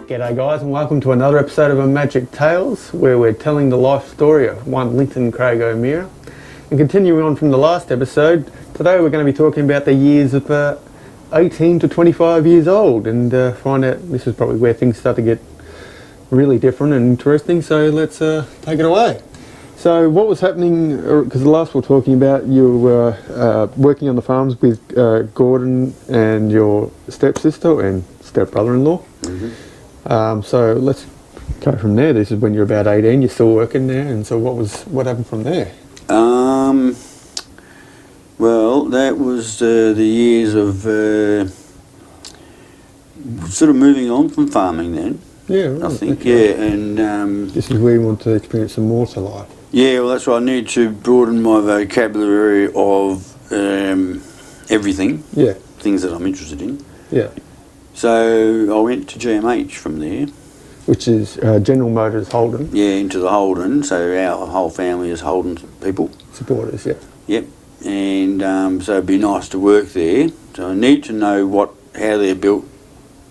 G'day guys, and welcome to another episode of Omagic Tales, where we're telling the life story of one Linnton Craig Omeara. And continuing on from the last episode, today we're going to be talking about the years of 18 to 25 years old, and find out this is probably where things start to get really different and interesting, so let's take it away. So what was happening, because the last we were talking about, you were working on the farms with Gordon and your stepsister and stepbrother-in-law. Mm-hmm. So let's go from there. This is when you're about 18, you're still working there, and so what happened from there? Well, that was the years of sort of moving on from farming then. Yeah, right. I think, okay. yeah, and this is where you want to experience some more to life. Yeah, well, that's right. I need to broaden my vocabulary of everything. Yeah. Things that I'm interested in. Yeah. So I went to GMH from there. Which is General Motors Holden. Yeah, into the Holden. So our whole family is Holden people. Supporters, yeah. Yep. And so it'd be nice to work there. So I need to know how they're built.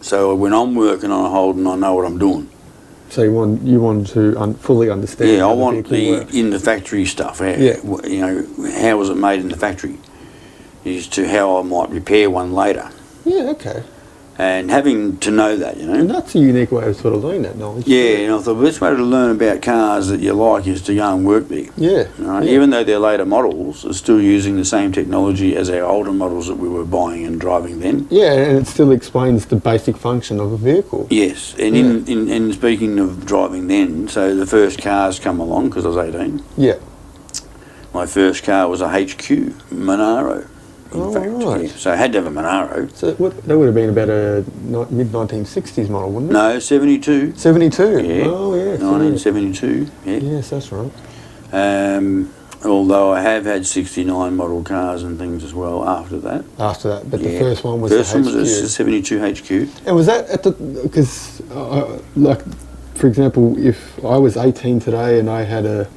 So when I'm working on a Holden, I know what I'm doing. So you want to fully understand. Yeah, I want the in the factory stuff. How, yeah. You know, how was it made in the factory? As to how I might repair one later. Yeah. Okay. And having to know that, you know. And that's a unique way of sort of learning that knowledge. Yeah, and I thought the best way to learn about cars that you like is to go and work there. Yeah. Right? Yeah. Even though they're later models, are still using the same technology as our older models that we were buying and driving then. Yeah, and it still explains the basic function of a vehicle. Yes, and in speaking of driving then, so the first cars come along, because I was 18. Yeah. My first car was a HQ Monaro. Right. Yeah. So I had to have a Monaro. So that would have been about a mid-1960s model, wouldn't it? No, 72. 72? Yeah. Oh, yeah. 1972, yeah. Yes, that's right. Although I have had 69 model cars and things as well after that. After that, but the first one was the HQ. Was a 72 HQ. And was that at the... Because, like, for example, if I was 18 today and I had a...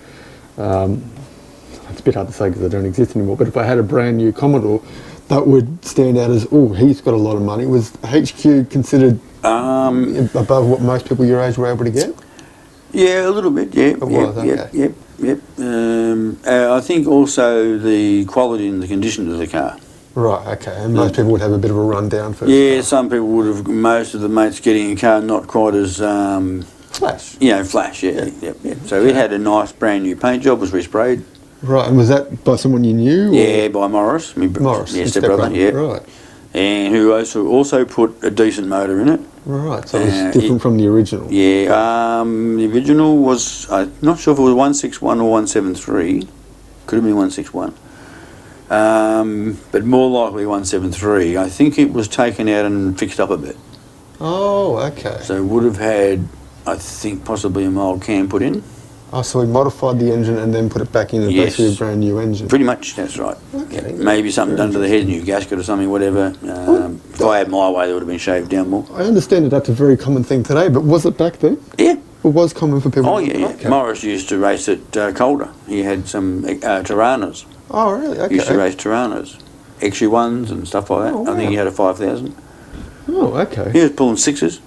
it's a bit hard to say because they don't exist anymore, but if I had a brand new Commodore, that would stand out as, oh, he's got a lot of money. Was HQ considered above what most people your age were able to get? Yeah, a little bit, yeah. It was, okay. Yep. I think also the quality and the condition of the car. Right, okay. And most people would have a bit of a rundown first. Yeah, some people would have, most of the mates getting a car not quite as... flash. You know, flash, yeah. So it had a nice brand new paint job, was resprayed. Right, and was that by someone you knew? Yeah, by Morris. Morris, yeah, stepbrother, yeah. Right. And who also put a decent motor in it. Right, so it was different from the original. Yeah, the original was, I'm not sure if it was 161 or 173. Could have been 161. But more likely 173. I think it was taken out and fixed up a bit. Oh, okay. So it would have had, I think, possibly a mild cam put in. Oh, so we modified the engine and then put it back in as basically a brand new engine. Pretty much, that's right. Okay. Yeah, maybe something done to the head, new gasket or something, whatever. If I had my way, they would have been shaved down more. I understand that that's a very common thing today, but was it back then? Yeah. It was common for people? Oh, yeah. Okay. Morris used to race at Calder. He had some Tiranas. Oh, really? Okay. He used to race Tiranas. XU1s and stuff like that. Oh, wow. I think he had a 5,000. Oh, okay. He was pulling sixes,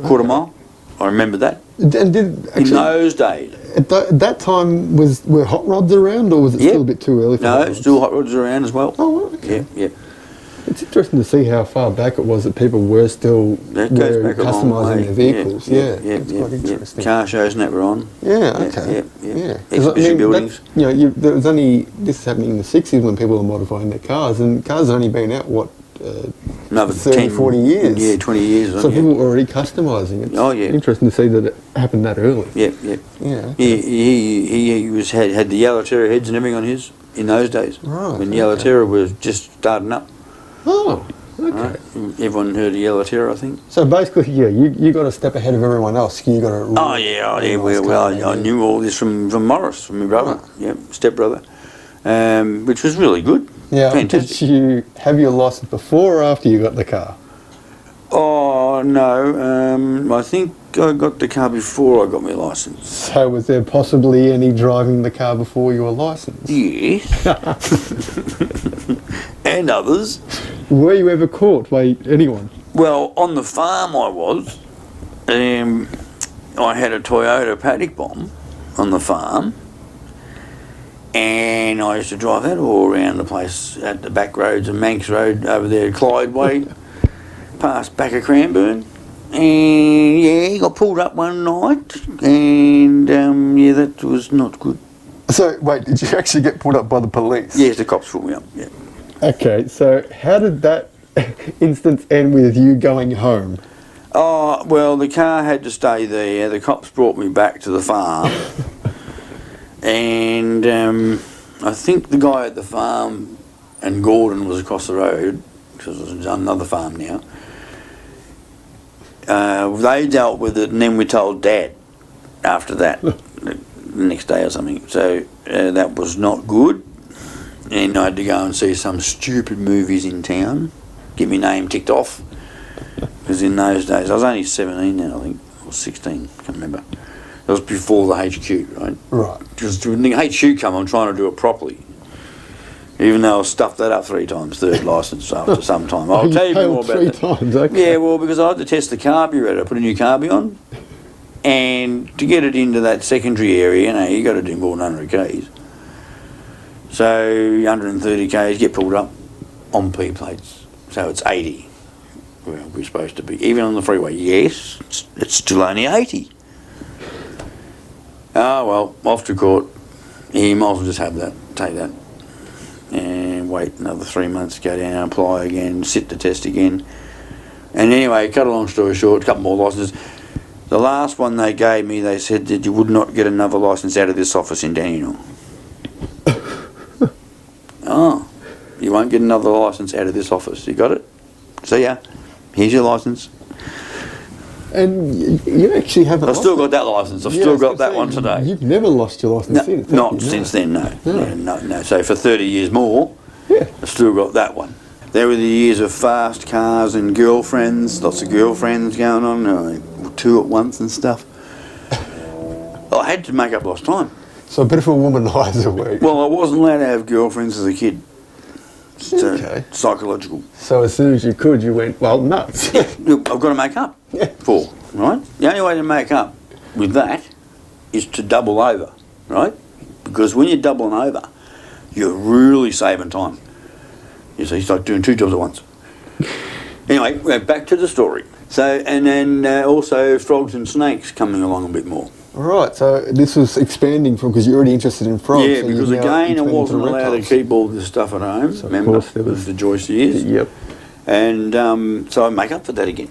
quarter mile. I remember that. And did actually, in those days. At that time, were hot rods around, or was it still a bit too early for hot rods? Still hot rods around as well. Oh, okay. Yeah. It's interesting to see how far back it was that people were still customising their vehicles. Yeah, it's quite interesting. Car shows and that were on. Yeah, okay. Yeah. Exhibition buildings. There was only, this is happening in the 60s when people were modifying their cars, and cars have only been out, another 30, 40 years. Yeah, 20 years. So people were already customising it. Oh, yeah. Interesting to see that it happened that early. Yeah. Okay. He had the Yellow Terror heads and everything on his in those days. Right. When Yellow Terror was just starting up. Oh, okay. Right? Everyone heard of Yellow Terror, I think. So basically, you got a step ahead of everyone else. You got a I knew all this from Morris, from my brother, stepbrother, which was really good. Yeah, fantastic. Did you have your licence before or after you got the car? Oh, no. I think I got the car before I got my licence. So was there possibly any driving the car before you were licensed? Yes. And others. Were you ever caught by anyone? Well, on the farm I was. I had a Toyota paddock bomb on the farm, and I used to drive that all around the place at the back roads and Manx Road over there, Clyde Way, past back of Cranbourne. And yeah, got pulled up one night, and yeah, that was not good. So, wait, did you actually get pulled up by the police? Yes, the cops pulled me up, yeah. Okay, so how did that instance end with you going home? Oh, well, the car had to stay there. The cops brought me back to the farm. And I think the guy at the farm, and Gordon was across the road, because it was another farm now, they dealt with it, and then we told Dad after that, the next day or something. So that was not good. And I had to go and see some stupid movies in town, get my name ticked off. Because in those days, I was only 17 then, I think, or 16, can't remember. That was before the HQ, right? Right. Because when the HQ come, I'm trying to do it properly. Even though I stuffed that up 3 times, third licence after some time. I'll tell you more about that. 3 times, okay. Yeah, well, because I had to test the carburettor, put a new carby on, and to get it into that secondary area, you got to do more than 100 k's. So 130 k's, get pulled up on P plates. So it's 80. Where we're supposed to be. Even on the freeway, yes, it's still only 80. Oh, well, off to court. You might as well just have that, take that, and wait another 3 months, go down, apply again, sit the test again. And anyway, cut a long story short, a couple more licences. The last one they gave me, they said that you would not get another licence out of this office in Dandenong. Oh, you won't get another licence out of this office. You got it? See ya. Here's your licence. And you actually haven't I've lost still it. got that licence. I've Yeah, still I was got gonna that say, one today. You've never lost your licence No, since, have not you? since then, no. No. No. So for 30 years more, Yeah. I've still got that one. There were the years of fast cars and girlfriends, lots of girlfriends going on, 2 at once and stuff. I had to make up lost time. So a bit of a womanizer work. Well, I wasn't allowed to have girlfriends as a kid. So Okay. psychological. So as soon as you could, you went, well, nuts. Look, I've got to make up for, right? The only way to make up with that is to double over, right? Because when you're doubling over, you're really saving time. You see, it's like doing 2 jobs at once. Anyway, we're back to the story. So, and then also frogs and snakes coming along a bit more. Right, so this was expanding from, because you're already interested in frogs. Yeah, so because you've now again, I turned wasn't into allowed to reptiles. keep all this stuff at home. So of remember, course there was- the Joyce years. Yep. And so I make up for that again.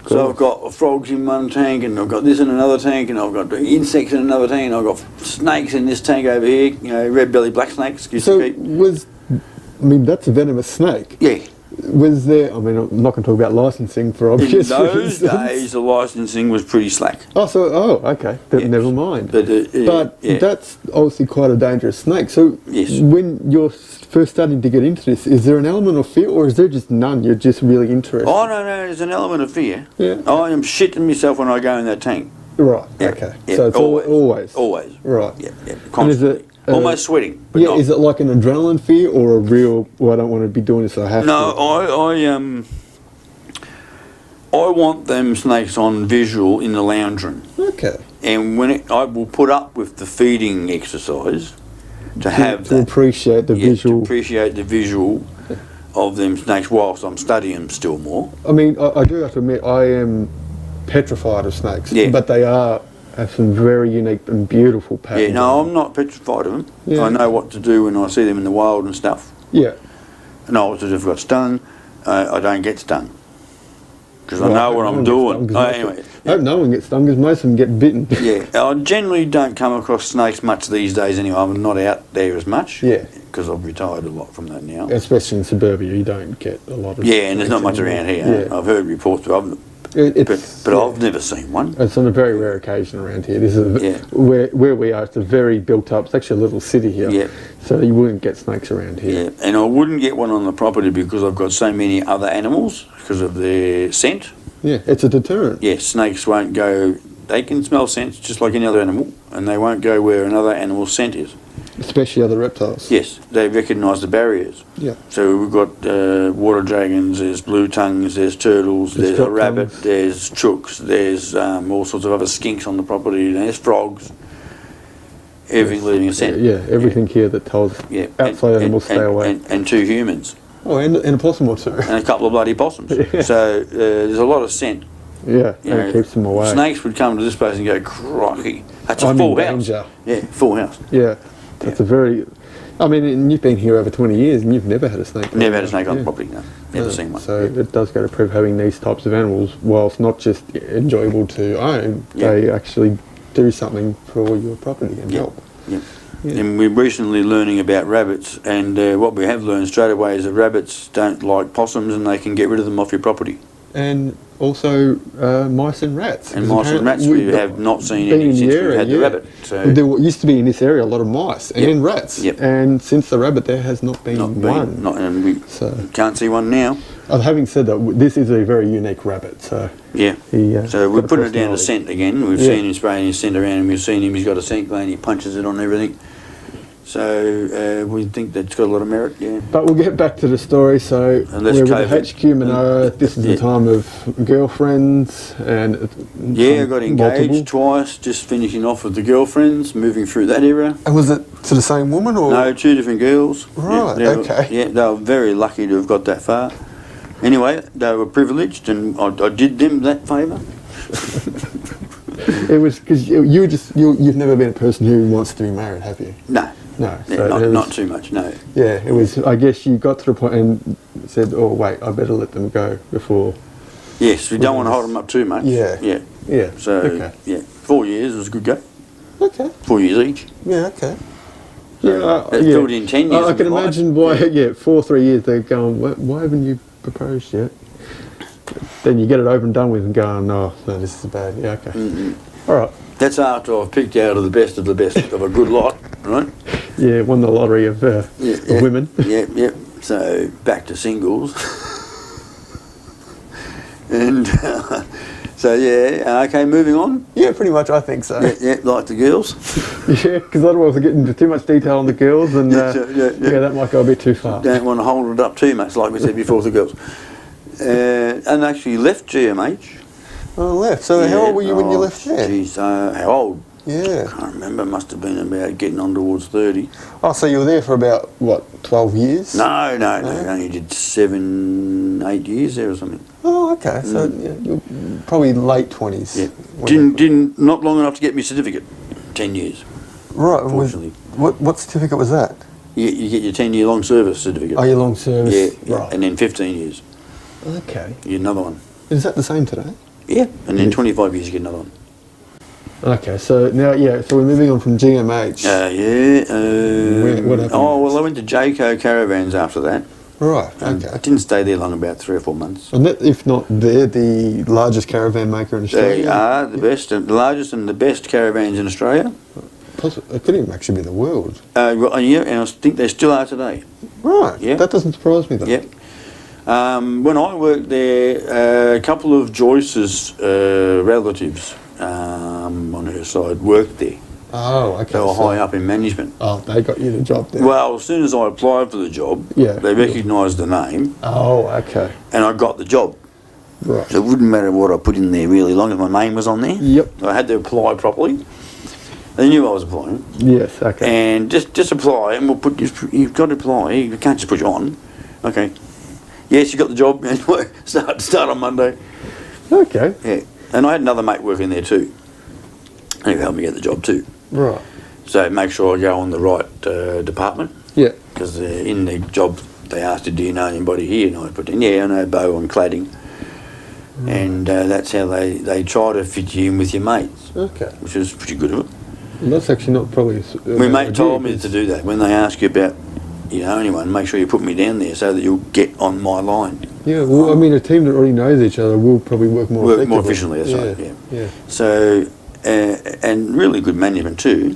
So I've got frogs in one tank, and I've got this in another tank, and I've got insects in another tank, and I've got snakes in this tank over here, red belly black snakes. Used So to keep. that's a venomous snake. Yeah. Was there, I'm not going to talk about licensing for In obvious those reasons. days, the licensing was pretty slack. Okay, Yes. never mind. But yeah. That's obviously quite a dangerous snake. So Yes. when you're first starting to get into this, is there an element of fear, or is there just none? You're just really interested? Oh, no, there's an element of fear. Yeah. I am shitting myself when I go in that tank. Right, Yeah, okay. yeah, So it's always? Always. Right. Yeah, And is constantly. it, Almost sweating. But Yeah, not. is it like an adrenaline fear or a real, well, I don't want to be doing this, I have No, to? I want them snakes on visual in the lounge room. Okay. And I will put up with the feeding exercise to have To that. appreciate the Yeah, visual. to appreciate the visual of them snakes whilst I'm studying them still more. I mean, I do have to admit, I am petrified of snakes. Yeah. But they have some very unique and beautiful patterns. Yeah, no, I'm not petrified of them. Yeah. I know what to do when I see them in the wild and stuff. Yeah. I know what to do if I got stung. I don't get stung. Because I Well, know hope what no I'm one gets doing. stung, 'cause most Anyway. I hope no one gets stung, because most of them get bitten. Yeah, I generally don't come across snakes much these days anyway. I'm not out there as much. Yeah. Because I've retired a lot from that now. Especially in suburbia, you don't get a lot of... Yeah, and there's not much snakes around anymore. here. Yeah. I've heard reports, but It's I've never seen one. It's on a very rare occasion around here. This is Yeah. where we are. It's a very built up. It's actually a little city here. Yeah. So you wouldn't get snakes around here. Yeah, and I wouldn't get one on the property because I've got so many other animals because of their scent. Yeah, it's a deterrent. Yeah, snakes won't go. They can smell scent just like any other animal, and they won't go where another animal's scent is. Especially other reptiles. Yes, they recognise the barriers. Yeah. So we've got water dragons, there's blue tongues, there's turtles, there's a drop rabbit, tongues. there's chooks, there's all sorts of other skinks on the property, there's frogs. Everything leaving a scent. Yeah, everything here that tells outside animals stay away. And 2 humans. Oh, and a possum or two. And a couple of bloody possums. Yeah. So there's a lot of scent. Yeah, You and it keeps them away. Snakes would come to this place and go, crikey. That's a I'm full in house. danger. Yeah, full house. Yeah, that's a very... I mean, and you've been here over 20 years and you've never had a snake. Never had a snake on the property, no. Never seen one. So it does go to prove having these types of animals, whilst not just enjoyable to own, they actually do something for your property and help. Yeah. Yeah. And we're recently learning about rabbits, and what we have learned straight away is that rabbits don't like possums and they can get rid of them off your property. And also mice and rats. And Because mice and rats, apparently we have not seen been any in since the we've had the area, rabbit. So There used to be in this area a lot of mice and rats. Yep. And since the rabbit there has not been one. and we can't see one now. Having said that, this is a very unique rabbit. So Yeah. So we're putting it down to scent again. We've seen him spraying his scent around, and we've seen him. He's got a scent gland. He punches it on everything. So we think that's got a lot of merit. Yeah. But we'll get back to the story. So Unless we're with COVID. the HQ Omeara. This is the time of girlfriends and Yeah, I got engaged twice. Just finishing off with the girlfriends, moving through that era. And was it to the same woman or? No, 2 different girls. Right, okay. Yeah, they were very lucky to have got that far. Anyway, they were privileged, and I did them that favour. It was because you've never been a person who wants to be married, have you? No. No, Yeah, so not too much, no. Yeah, it was. I guess you got to the point and said, "Oh wait, I better let them go before." Yes, we don't want to hold them up too much. Yeah. Yeah. Yeah. So, okay. 4 years was a good go. Okay. 4 years each. Yeah, okay. That's filled in 10 years. I of can my life. imagine why. Yeah, 3 years they're going. Why haven't you proposed yet? Then you get it over and done with and going, "Oh, no, this is bad." Yeah, okay. All right. That's after I've picked out of the best of a good lot, right? Yeah, won the lottery of women. Yeah. So back to singles. And so okay, moving on. Yeah, pretty much. I think so. Yeah, like the girls. Yeah, because otherwise we're getting into too much detail on the girls, and that might go a bit too far. Don't want to hold it up too much, like we said before, the girls. And actually left GMH. Oh, left. So how old were you when you left there? Geez, how old? Yeah. I can't remember. Must have been about getting on towards 30. Oh, so you were there for about, what, 12 years? No. I only did 7, 8 years there or something. Oh, okay. So you're probably late 20s. Yeah. Didn't not long enough to get me certificate. 10 years. Right. Unfortunately. What certificate was that? You get your 10-year long service certificate. Oh, your long service. Yeah. Right. And then 15 years. Okay. You get another one. Is that the same today? Yeah. And then 25 years you get another one. Okay, so now, so we're moving on from GMH. What happened? Oh, well, I went to Jayco Caravans after that. Right, I okay. didn't stay there long, about 3 or 4 months. And that, if not, they're the largest caravan maker in Australia. They are the best, the largest and the best caravans in Australia. It could even actually be the world. Yeah, and I think they still are today. Right, Yeah. that doesn't surprise me though. Yep. When I worked there, a couple of Joyce's relatives on her side worked there. Oh, okay. They were high up in management. Oh, they got you the job there. Well, as soon as I applied for the job, they recognised the name, Oh, okay. and I got the job. Right. So it wouldn't matter what I put in there really, as long as my name was on there. Yep. I had to apply properly. They knew I was applying. Yes, okay. And just apply, and we'll put you've got to apply. You can't just put you on. Okay. Yes, you got the job. Anyway, start on Monday. Okay. Yeah. And I had another mate working there too. And he helped me get the job too. Right. So make sure I go on the right department. Yeah. Because in the job they asked, do you know anybody here? And I put in, I know Bo and cladding. And that's how they try to fit you in with your mates. Okay. Which is pretty good of it. Well, that's actually not probably... My mate told me to do that. When they ask you about, anyone, make sure you put me down there so that you'll get on my line. Yeah, well, I mean, a team that already knows each other will probably work more effectively. More efficiently, that's right, Yeah. So, and really good management too,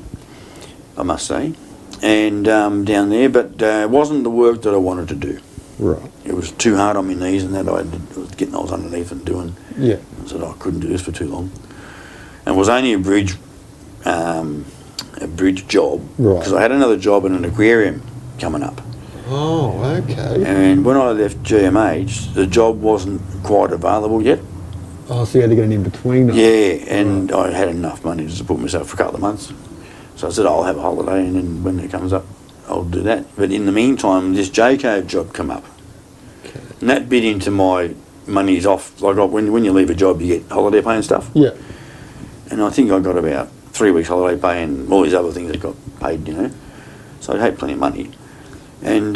I must say, and down there, but it wasn't the work that I wanted to do. Right. It was too hard on my knees, and that I was underneath and doing. Yeah. I said I couldn't do this for too long. And it was only a bridge a bridge job Right. because I had another job in an aquarium coming up. Oh, okay. And when I left GMH, the job wasn't quite available yet. Oh, so you had to get an in-between. Yeah, and I had enough money to support myself for a couple of months. So I said, I'll have a holiday, and then when it comes up, I'll do that. But in the meantime, this J-Code job come up. Okay. And that bit into my money's off. Like when you leave a job, you get holiday pay and stuff. Yeah. And I think I got about 3 weeks holiday pay and all these other things that got paid, you know. So I had plenty of money. And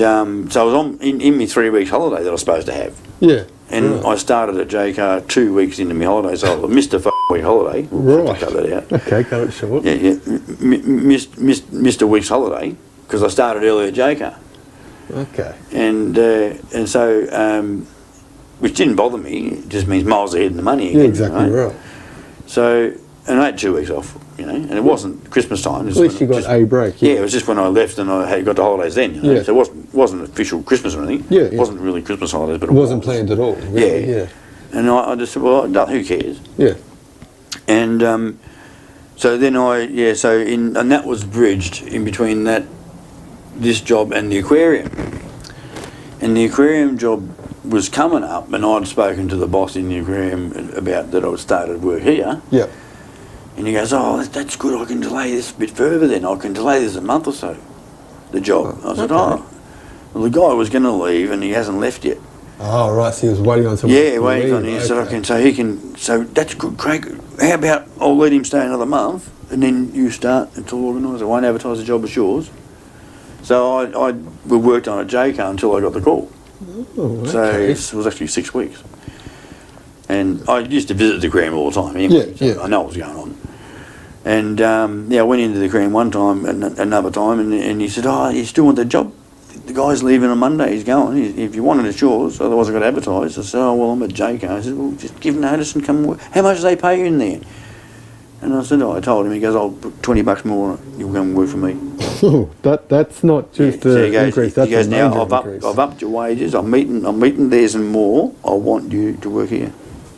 so I was in my 3 weeks holiday that I was supposed to have. Yeah. And right. I started at JCar 2 weeks into my holiday, so I missed a week holiday. Right. Cut that out. Okay, cut it short. Yeah. Missed a week's holiday because I started early at JCar. Okay. And so, which didn't bother me, it just means miles ahead in the money again. Yeah, exactly right. So, and I had 2 weeks off, you know, and it wasn't Christmas time. At least you got a break. Yeah, it was just when I left and I had got the holidays then, you know. Yeah. So it wasn't official Christmas or anything. Yeah, It wasn't really Christmas holidays, but It wasn't planned at all. Really. Yeah. And I just said, well, who cares? Yeah. And so then and that was bridged in between this job and the aquarium. And the aquarium job was coming up, and I'd spoken to the boss in the aquarium about that I started work here. Yeah. And he goes, oh, that's good, I can delay this a bit further then. I can delay this a month or so, the job. I said, okay. Well, the guy was going to leave and he hasn't left yet. Oh, right, so he was waiting on someone. Yeah, waiting on him. So that's good, Craig. How about I'll let him stay another month and then you start until organised. I won't advertise the job as yours. So we worked on a JCar until I got the call. Oh, okay. So it was actually 6 weeks. And I used to visit the aquarium all the time anyway, Yeah, so I know what was going on. And I went into the aquarium one time and another time, and he said, oh, you still want the job? The guy's leaving on Monday, he's going. If you want it, it's yours, otherwise I've got to advertise. I said, oh, well, I'm at JCar. I said, well, just give notice and come work. How much do they pay you in there? And I said, I told him, he goes, I'll put $20 more on it, you'll come and work for me. Oh, that's not just an increase, that's a major increase. I've upped your wages, I'm meeting theirs and more, I want you to work here.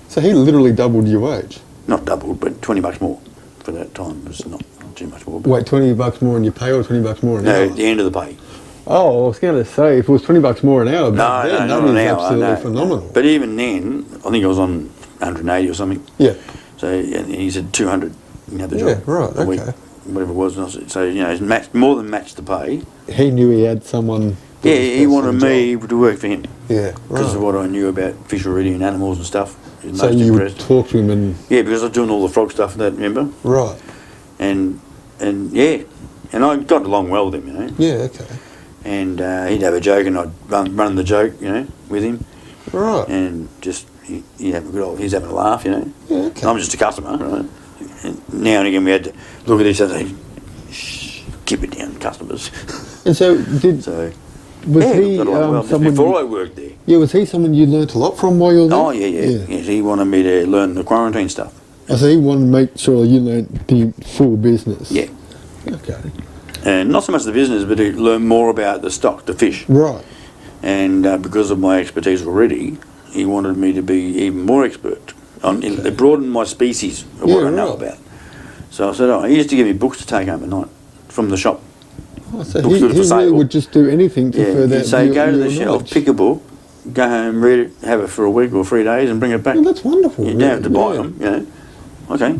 So he literally doubled your wage? Not doubled, but $20 more for that time. It's not too much more. Wait, $20 more in your pay or $20 more an hour? No, at the end of the pay. Oh, I was going to say, if it was $20 more an hour, back then, not that an is hour, absolutely no. phenomenal. But even then, I think I was on 180 or something. Yeah. So and he said 200. You know, the Yeah, job. right, a week, okay. whatever it was. And I said, so, you know, it's more than matched the pay. He knew he had someone... Yeah, he wanted me to work for him. Yeah, Because of right. what I knew about fish already and animals and stuff. He was So most you would impressed. talk to him and... Yeah, because I was doing all the frog stuff and that, remember? Right. And yeah, and I got along well with him, you know. Yeah, okay. And he'd have a joke and I'd run the joke, you know, with him. Right. And just, he'd have a good old, he's having a laugh, you know. Yeah, okay. I'm just a customer, right? And now and again we had to look at this and say, shh, keep it down, customers. And so, was he got along well. someone... Before I worked there. Yeah, was he someone you learnt a lot from while you were there? Oh, yeah. Yes, he wanted me to learn the quarantine stuff. Oh, so he wanted to make sure you learnt the full business? Yeah. Okay. And not so much the business, but to learn more about the stock, the fish. Right. And because of my expertise already, he wanted me to be even more expert. It broadened my species of what I know about. So I said, he used to give me books to take home at night from the shop. Oh, so Books he good for really sale. would just do anything to further He'd say, go to the your shelf, knowledge. pick a book, go home, read it, have it for a week or 3 days and bring it back. Well, that's wonderful. You don't have to buy them, you know. Okay,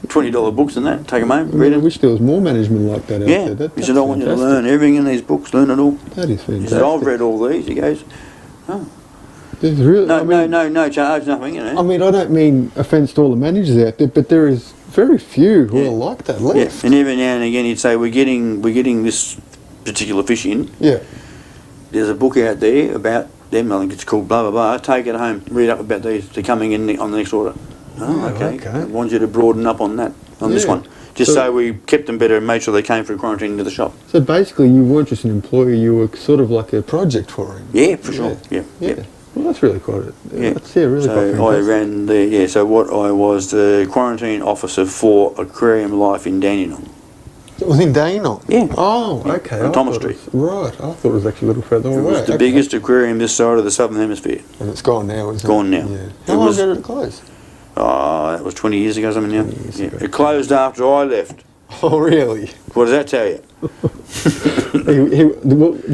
$20 books and that, take them home, read I them. wish there was more management like that out Yeah, there. he said, I want you to learn everything in these books, learn it all. That is fantastic. He said, I've read all these. He goes, oh. There's really, No charge, nothing, you know. I mean, I don't mean offence to all the managers out there, but there is very few who are like that left. Yeah, and every now and again he'd say, we're getting this particular fish in. Yeah. There's a book out there about them, I think it's called blah, blah, blah. Take it home, read up about these. They're coming in on the next order. Oh, okay. I want you to broaden up on that, on this one. Just so we kept them better and made sure they came through quarantine into the shop. So basically you weren't just an employee, you were sort of like a project for him. Yeah, for sure. Yeah. Well, that's really quite it. Yeah. That's, really quite So fantastic. I ran I was the quarantine officer for Aquarium Life in Dandenong. It was in Dandenong? Yeah. Oh, okay. On Thomas Street. Right. I thought it was actually a little further away. It was the biggest aquarium this side of the Southern Hemisphere. And it's gone now, isn't it? Gone now. Yeah. How long ago did it close? Oh, that was 20 years ago, something now. 20 years ago. It closed after I left. Oh, really? What does that tell you?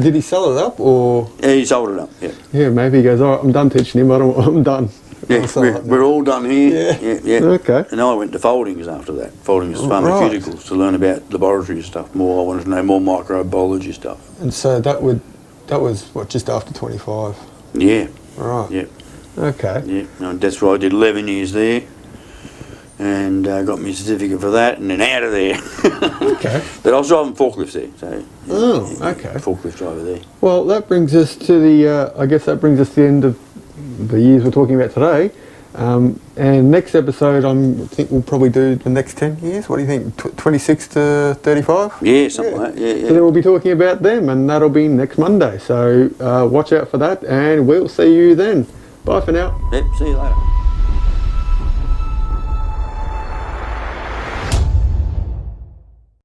Did he sell it up or? Yeah, he sold it up, yeah. Yeah, maybe he goes, all right, I'm done teaching him, I'm done. Yeah, I'll sell it we're all done here. Yeah. Yeah. Okay. And I went to Foldings after that. Foldings Oh, Pharmaceuticals to learn about laboratory stuff more. I wanted to know more microbiology stuff. And so that was what, just after 25? Yeah. Right. Yeah. Okay. Yeah. And that's why I did 11 years there. And got my certificate for that, and then out of there. Okay. But I was driving forklifts there, so. Okay. Forklift driver there. Well, that brings us to the, I guess that brings us to the end of the years we're talking about today. And next episode, I think we'll probably do the next 10 years. What do you think? 26 to 35? Yeah, something like that. Yeah. So then we'll be talking about them, and that'll be next Monday. So watch out for that, and we'll see you then. Bye for now. Yep, see you later.